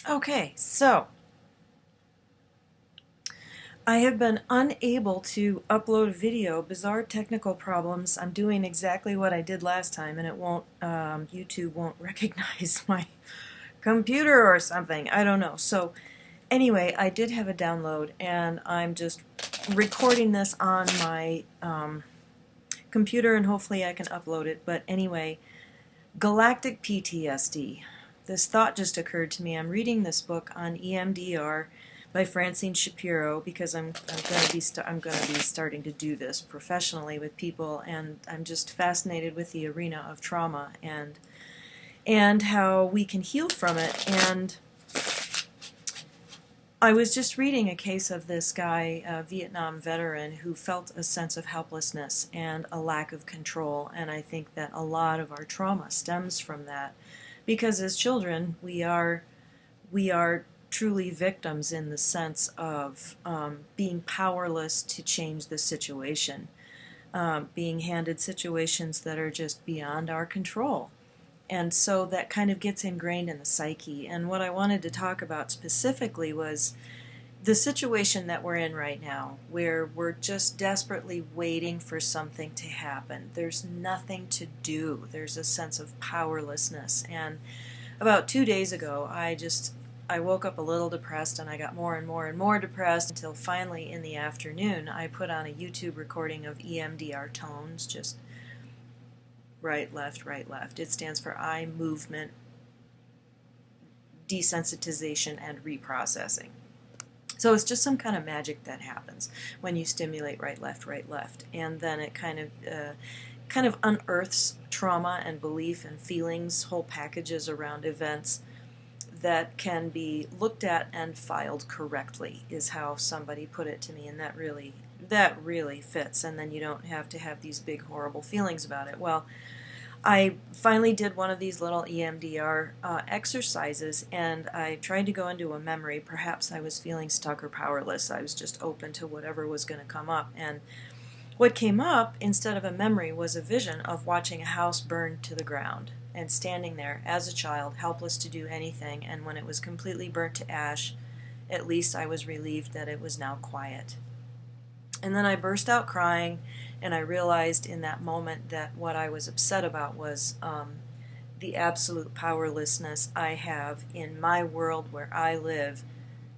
Okay, so I have been unable to upload a video. Bizarre technical problems. I'm doing exactly what I did last time, and it won't. YouTube won't recognize my computer or something. I don't know. So anyway, I did have a download, and I'm just recording this on my computer, and hopefully I can upload it. But anyway, Galactic PTSD. This thought just occurred to me. I'm reading this book on EMDR by Francine Shapiro because I'm going to be starting to do this professionally with people, and I'm just fascinated with the arena of trauma and how we can heal from it. And I was just reading a case of this guy, a Vietnam veteran, who felt a sense of helplessness and a lack of control, and I think that a lot of our trauma stems from that, because as children we are truly victims in the sense of being powerless to change the situation, being handed situations that are just beyond our control. And so that kind of gets ingrained in the psyche. And what I wanted to talk about specifically was the situation that we're in right now, where we're just desperately waiting for something to happen. There's nothing to do. There's a sense of powerlessness. And about 2 days ago, I woke up a little depressed, and I got more and more and more depressed until finally in the afternoon I put on a YouTube recording of EMDR tones, just right, left, right, left. It stands for eye movement desensitization and reprocessing. So it's just some kind of magic that happens when you stimulate right, left, and then it kind of unearths trauma and belief and feelings, whole packages around events that can be looked at and filed correctly, is how somebody put it to me, and that really fits. And then you don't have to have these big horrible feelings about it. Well, I finally did one of these little EMDR exercises, and I tried to go into a memory. Perhaps I was feeling stuck or powerless. I was just open to whatever was going to come up. And what came up, instead of a memory, was a vision of watching a house burn to the ground and standing there as a child, helpless to do anything. And when it was completely burnt to ash, at least I was relieved that it was now quiet. And then I burst out crying, and I realized in that moment that what I was upset about was the absolute powerlessness I have in my world where I live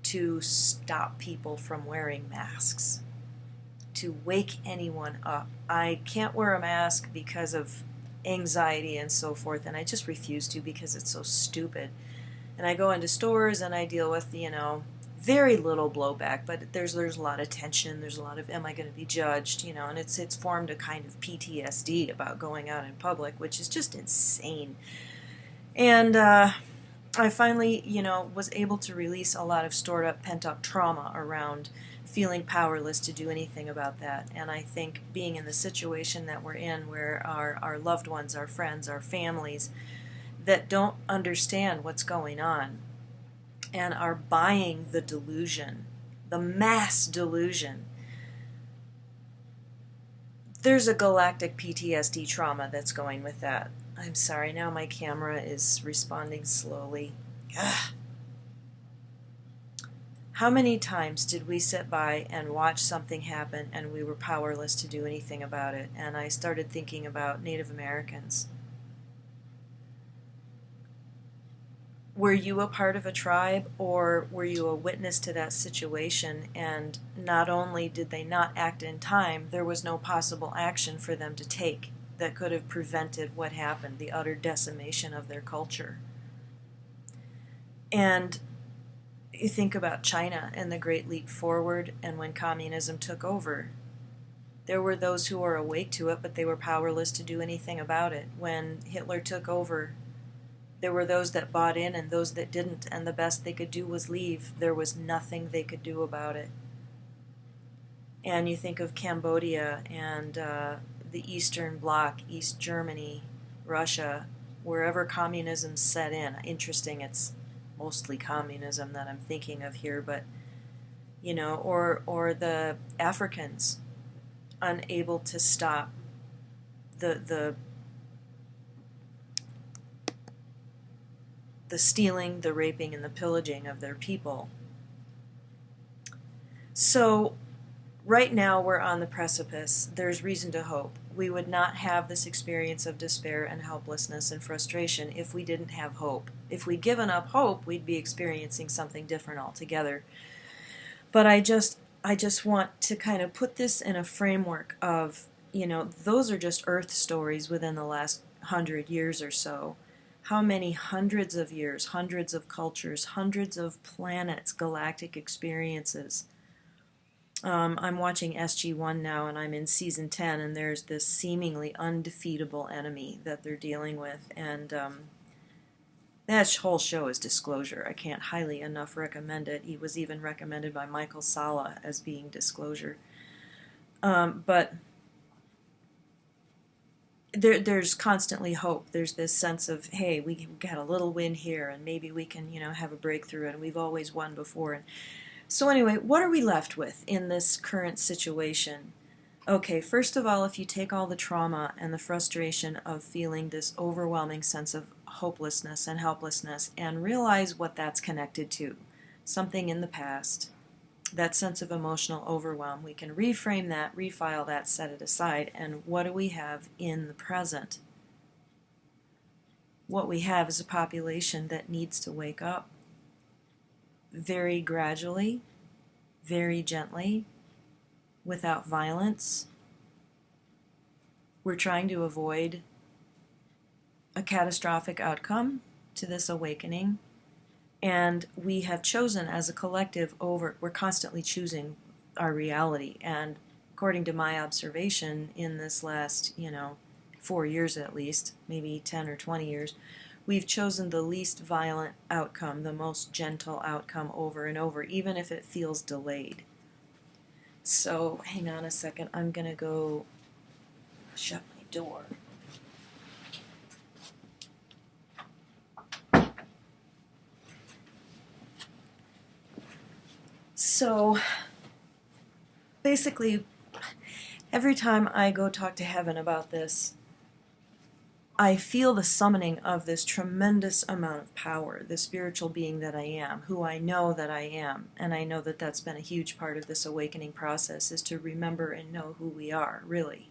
to stop people from wearing masks, to wake anyone up. I can't wear a mask because of anxiety and so forth, and I just refuse to because it's so stupid. And I go into stores and I deal with, very little blowback, but there's a lot of tension. There's a lot of, am I going to be judged? And it's formed a kind of PTSD about going out in public, which is just insane. And I finally, was able to release a lot of stored up, pent up trauma around feeling powerless to do anything about that. And I think being in the situation that we're in, where our loved ones, our friends, our families that don't understand what's going on, and are buying the delusion, the mass delusion. There's a galactic PTSD trauma that's going with that. I'm sorry, now my camera is responding slowly. Ugh. How many times did we sit by and watch something happen and we were powerless to do anything about it? And I started thinking about Native Americans. Were you a part of a tribe, or were you a witness to that situation? And not only did they not act in time, there was no possible action for them to take that could have prevented what happened, the utter decimation of their culture. And you think about China and the Great Leap Forward, and when communism took over, there were those who were awake to it, but they were powerless to do anything about it. When Hitler took over, there were those that bought in and those that didn't, and the best they could do was leave. There was nothing they could do about it. And you think of Cambodia and the Eastern Bloc, East Germany, Russia, wherever communism set in. Interesting, it's mostly communism that I'm thinking of here, but, or the Africans, unable to stop the the stealing, the raping, and the pillaging of their people. So right now we're on the precipice. There's reason to hope. We would not have this experience of despair and helplessness and frustration if we didn't have hope. If we'd given up hope, we'd be experiencing something different altogether. But I just want to kind of put this in a framework of, those are just Earth stories within the last 100 years or so. How many hundreds of years, hundreds of cultures, hundreds of planets, galactic experiences. I'm watching SG-1 now, and I'm in season 10, and there's this seemingly undefeatable enemy that they're dealing with, and that whole show is Disclosure. I can't highly enough recommend it. He was even recommended by Michael Salla as being Disclosure. But there's constantly hope. There's this sense of, hey, we got a little win here, and maybe we can, have a breakthrough, and we've always won before. And so anyway, what are we left with in this current situation? Okay, first of all, if you take all the trauma and the frustration of feeling this overwhelming sense of hopelessness and helplessness and realize what that's connected to, something in the past, that sense of emotional overwhelm, we can reframe that, refile that, set it aside, and what do we have in the present? What we have is a population that needs to wake up very gradually, very gently, without violence. We're trying to avoid a catastrophic outcome to this awakening, and we have chosen as a collective we're constantly choosing our reality, and according to my observation in this last, 4 years at least, maybe 10 or 20 years, we've chosen the least violent outcome, the most gentle outcome over and over, even if it feels delayed. So, hang on a second, I'm going to go shut my door. So, basically, every time I go talk to heaven about this, I feel the summoning of this tremendous amount of power, the spiritual being that I am, who I know that I am, and I know that that's been a huge part of this awakening process, is to remember and know who we are, really.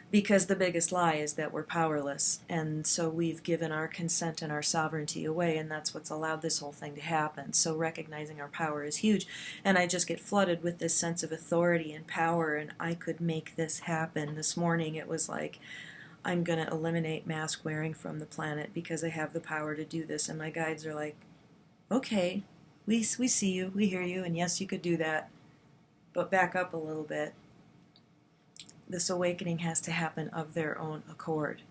Because the biggest lie is that we're powerless, and so we've given our consent and our sovereignty away, and that's what's allowed this whole thing to happen. So recognizing our power is huge, and I just get flooded with this sense of authority and power, and I could make this happen. This morning it was like, I'm going to eliminate mask wearing from the planet because I have the power to do this. And my guides are like, okay, we see you, we hear you, and yes, you could do that, but back up a little bit. This awakening has to happen of their own accord.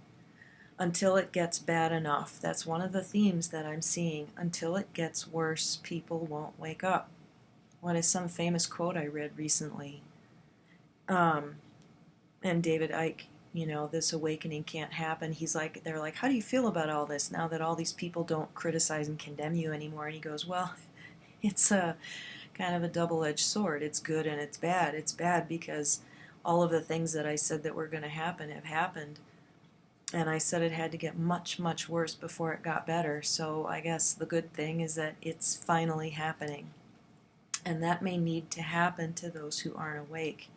Until it gets bad enough, that's one of the themes that I'm seeing, until it gets worse, people won't wake up. What is some famous quote I read recently? And David Icke, this awakening can't happen. They're like, how do you feel about all this now that all these people don't criticize and condemn you anymore? And he goes, well, it's a kind of a double-edged sword. It's good and it's bad. It's bad because all of the things that I said that were going to happen have happened. And I said it had to get much, much worse before it got better. So I guess the good thing is that it's finally happening. And that may need to happen to those who aren't awake.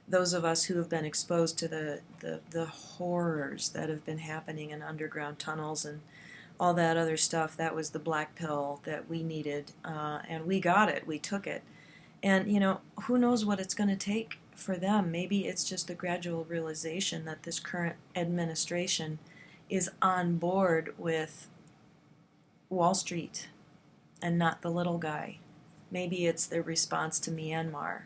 Those of us who have been exposed to the horrors that have been happening in underground tunnels and all that other stuff, that was the black pill that we needed, and we got it, we took it. And, who knows what it's going to take for them. Maybe it's just the gradual realization that this current administration is on board with Wall Street and not the little guy. Maybe it's their response to Myanmar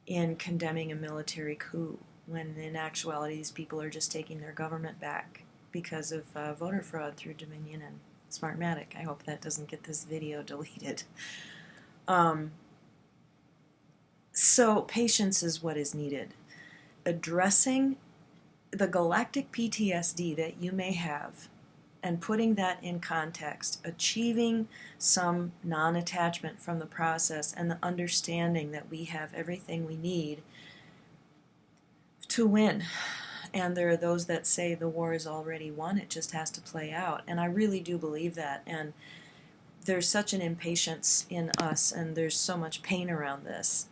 in condemning a military coup, when in actuality these people are just taking their government back because of voter fraud through Dominion and Smartmatic. I hope that doesn't get this video deleted. So patience is what is needed. Addressing the galactic PTSD that you may have and putting that in context, achieving some non-attachment from the process and the understanding that we have everything we need to win And there are those that say the war is already won, it just has to play out. And I really do believe that. And there's such an impatience in us, and there's so much pain around this.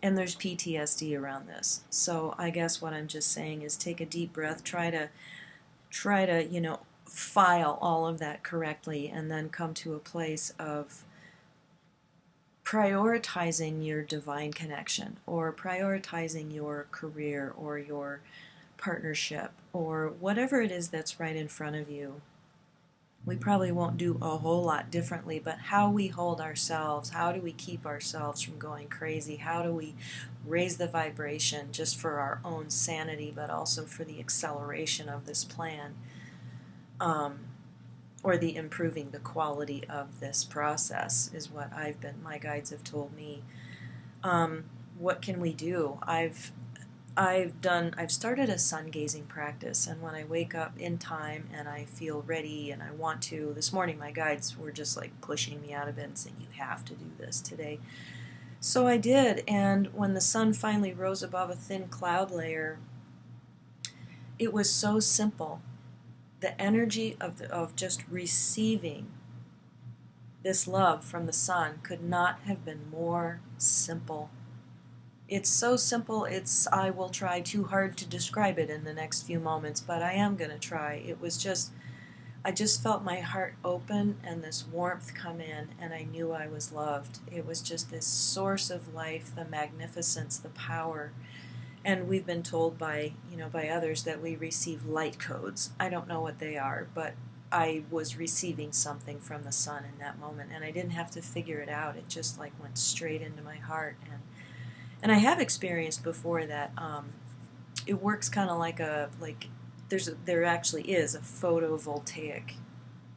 And there's PTSD around this. So I guess what I'm just saying is take a deep breath, try to, file all of that correctly, and then come to a place of prioritizing your divine connection, or prioritizing your career, or your partnership, or whatever it is that's right in front of you. We probably won't do a whole lot differently, but how we hold ourselves, how do we keep ourselves from going crazy, how do we raise the vibration just for our own sanity, but also for the acceleration of this plan, or the improving the quality of this process is what my guides have told me. What can we do? I've started a sun gazing practice, and when I wake up in time and I feel ready and I want to, this morning my guides were just like pushing me out of bed and saying, you have to do this today. So I did, and when the sun finally rose above a thin cloud layer, it was so simple. The energy of just receiving this love from the sun could not have been more simple. It's so simple, I will try too hard to describe it in the next few moments, but I am going to try. It was just, I just felt my heart open and this warmth come in, and I knew I was loved. It was just this source of life, the magnificence, the power. And we've been told by others that we receive light codes. I don't know what they are, but I was receiving something from the sun in that moment, and I didn't have to figure it out. It just like went straight into my heart. And I have experienced before that it works kind of like there actually is a photovoltaic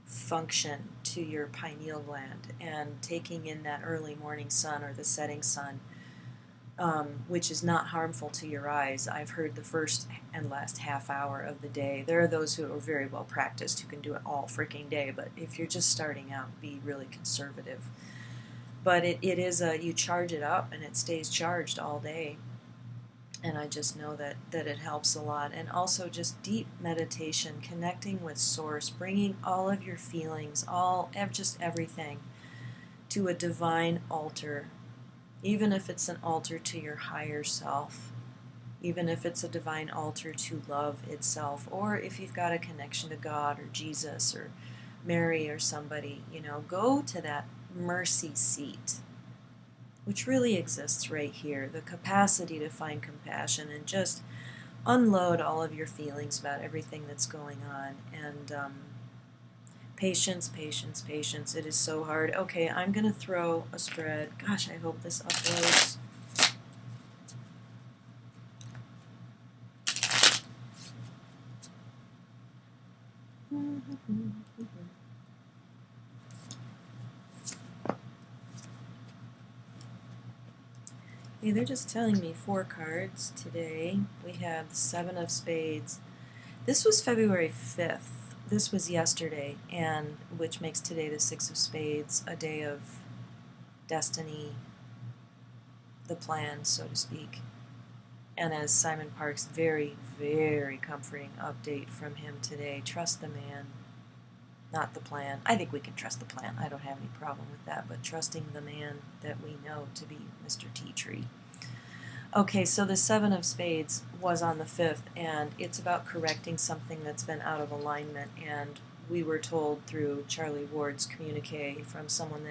function to your pineal gland, and taking in that early morning sun or the setting sun, which is not harmful to your eyes. I've heard the first and last half hour of the day. There are those who are very well practiced who can do it all freaking day, but if you're just starting out, be really conservative. But it is you charge it up and it stays charged all day. And I just know that it helps a lot. And also just deep meditation, connecting with Source, bringing all of your feelings, just everything, to a divine altar. Even if it's an altar to your higher self, even if it's a divine altar to love itself, or if you've got a connection to God or Jesus or Mary or somebody, go to that mercy seat, which really exists right here, the capacity to find compassion and just unload all of your feelings about everything that's going on. And patience, patience, patience. It is so hard. Okay, I'm going to throw a spread. Gosh, I hope this uploads. Okay, they're just telling me 4 cards today. We have the 7 of Spades. This was February 5th. This was yesterday, and which makes today the 6 of Spades, a day of destiny, the plan, so to speak. And as Simon Park's very, very comforting update from him today, trust the man, not the plan. I think we can trust the plan. I don't have any problem with that, but trusting the man that we know to be Mr. Tea Tree. Okay, so the 7 of Spades was on the 5th, and it's about correcting something that's been out of alignment. And we were told through Charlie Ward's communique from someone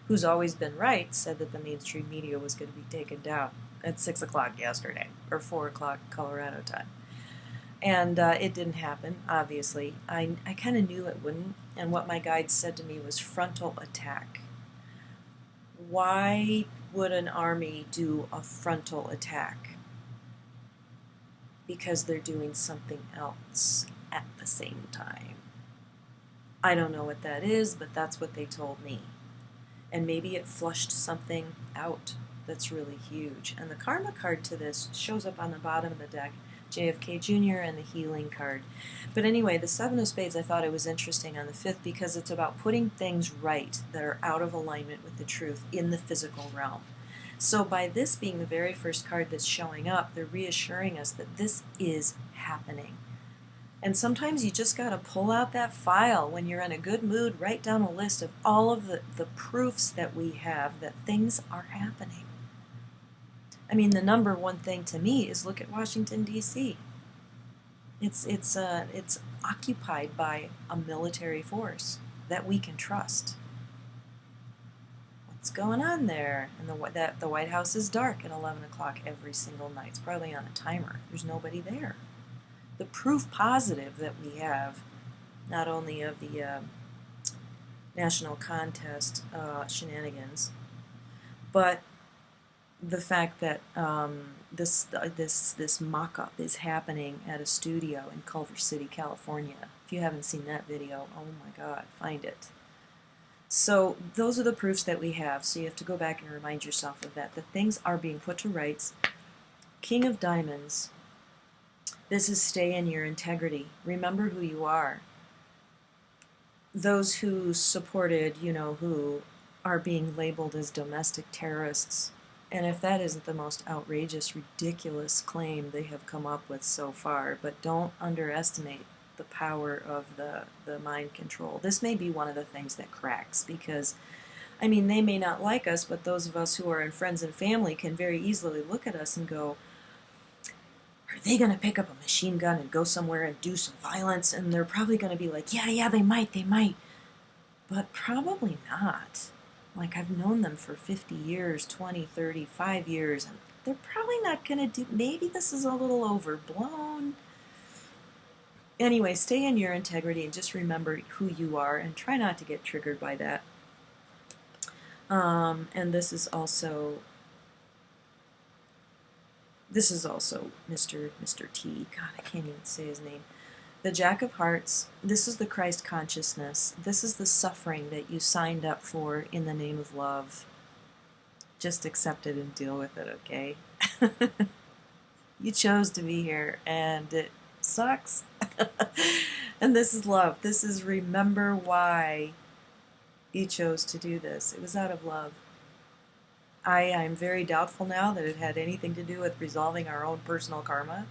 who's always been right, said that the mainstream media was going to be taken down at 6 o'clock yesterday, or 4 o'clock Colorado time. And it didn't happen, obviously. I kind of knew it wouldn't, and what my guides said to me was frontal attack. Why would an army do a frontal attack? Because they're doing something else at the same time. I don't know what that is, but that's what they told me. And maybe it flushed something out that's really huge. And the karma card to this shows up on the bottom of the deck, JFK Jr. and the healing card. But anyway, the 7 of Spades, I thought it was interesting on the 5th because it's about putting things right that are out of alignment with the truth in the physical realm. So by this being the very first card that's showing up, they're reassuring us that this is happening. And sometimes you just got to pull out that file when you're in a good mood, write down a list of all of the proofs that we have that things are happening. I mean, the number one thing to me is look at Washington, D.C. It's occupied by a military force that we can trust. What's going on there? And the White House is dark at 11 o'clock every single night. It's probably on a timer. There's nobody there. The proof positive that we have, not only of the national contest shenanigans, but the fact that this mock-up is happening at a studio in Culver City, California. If you haven't seen that video, oh my God, find it. So those are the proofs that we have. So you have to go back and remind yourself of that. The things are being put to rights. King of Diamonds. This is stay in your integrity. Remember who you are. Those who supported, you know who, are being labeled as domestic terrorists. And if that isn't the most outrageous, ridiculous claim they have come up with so far, but don't underestimate the power of the mind control. This may be one of the things that cracks because, I mean, they may not like us, but those of us who are in friends and family can very easily look at us and go, are they going to pick up a machine gun and go somewhere and do some violence? And they're probably going to be like, yeah, they might. But probably not. Like, I've known them for 50 years, 20, 30, 5 years, and they're probably not going to do, maybe this is a little overblown. Anyway, stay in your integrity and just remember who you are and try not to get triggered by that. And this is also Mr. T. God, I can't even say his name. The Jack of Hearts. This is the Christ consciousness. This is the suffering that you signed up for in the name of love. Just accept it and deal with it, okay? You chose to be here, and it sucks. And this is love. This is remember why you chose to do this. It was out of love. I'm very doubtful now that it had anything to do with resolving our own personal karma.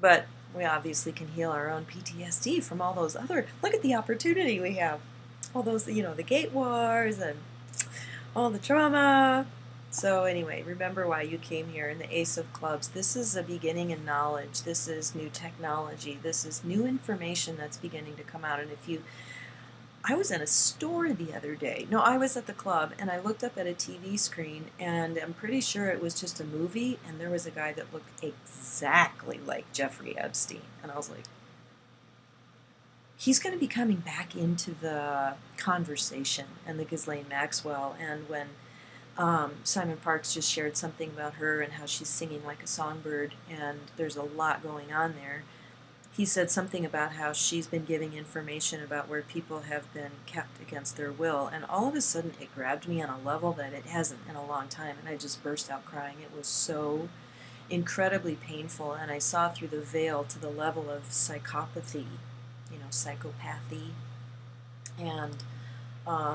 But we obviously can heal our own PTSD from all those other, look at the opportunity we have. All those, the gate wars and all the trauma. So anyway, remember why you came here. In the Ace of Clubs, this is a beginning in knowledge. This is new technology. This is new information that's beginning to come out. And I was in a store the other day. No, I was at the club, and I looked up at a TV screen, and I'm pretty sure it was just a movie, and there was a guy that looked exactly like Jeffrey Epstein. And I was like, he's going to be coming back into the conversation, and the Ghislaine Maxwell, and when Simon Parks just shared something about her and how she's singing like a songbird, and there's a lot going on there. He said something about how she's been giving information about where people have been kept against their will, and all of a sudden it grabbed me on a level that it hasn't in a long time, and I just burst out crying. It was so incredibly painful, and I saw through the veil to the level of psychopathy, psychopathy, and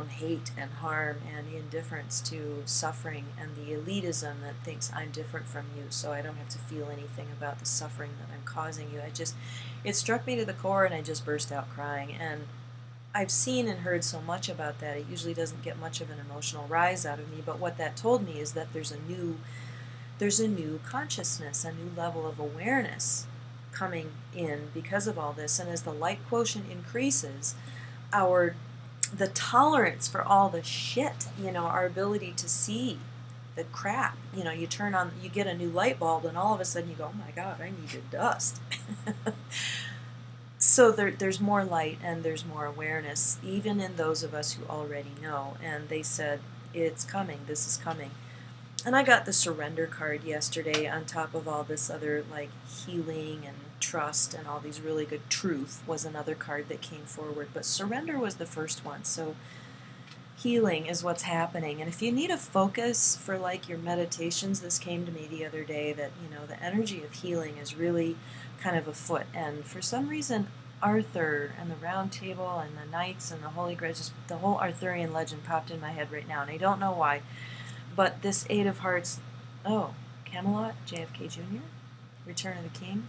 hate and harm and indifference to suffering, and the elitism that thinks I'm different from you, so I don't have to feel anything about the suffering that I'm causing you. It struck me to the core, and I just burst out crying. And I've seen and heard so much about that, it usually doesn't get much of an emotional rise out of me, but what that told me is that there's a new consciousness, a new level of awareness coming in because of all this. And as the light quotient increases, the tolerance for all the shit, our ability to see the crap, you turn on, you get a new light bulb, and all of a sudden you go, oh my God, I need to dust. So there's more light and there's more awareness, even in those of us who already know. And they said, it's coming, this is coming. And I got the surrender card yesterday on top of all this other, like, healing and trust and all these really good. Truth was another card that came forward, but surrender was the first one. So healing is what's happening. And if you need a focus for, like, your meditations, this came to me the other day, that the energy of healing is really kind of afoot. And for some reason, Arthur and the Round Table and the Knights and the Holy Grail, just the whole Arthurian legend popped in my head right now, and I don't know why. But this Eight of Hearts, oh, Camelot, JFK Jr., Return of the King,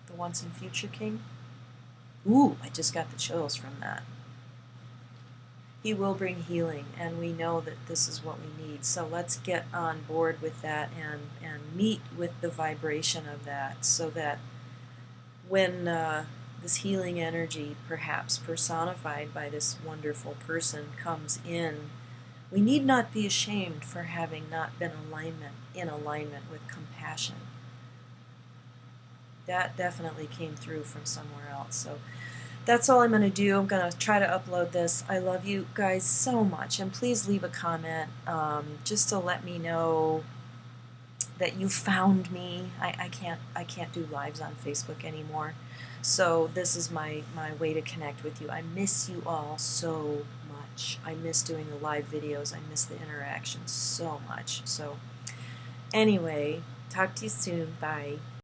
the once and future king. Ooh, I just got the chills from that. He will bring healing, and we know that this is what we need. So let's get on board with that and meet with the vibration of that, so that when this healing energy, perhaps personified by this wonderful person, comes in, we need not be ashamed for having not been in alignment with compassion. That definitely came through from somewhere else. So that's all I'm going to do. I'm going to try to upload this. I love you guys so much, and please leave a comment just to let me know that you found me. I can't do lives on Facebook anymore, so this is my way to connect with you. I miss you all so much. I miss doing the live videos. I miss the interaction so much. So anyway, talk to you soon. Bye.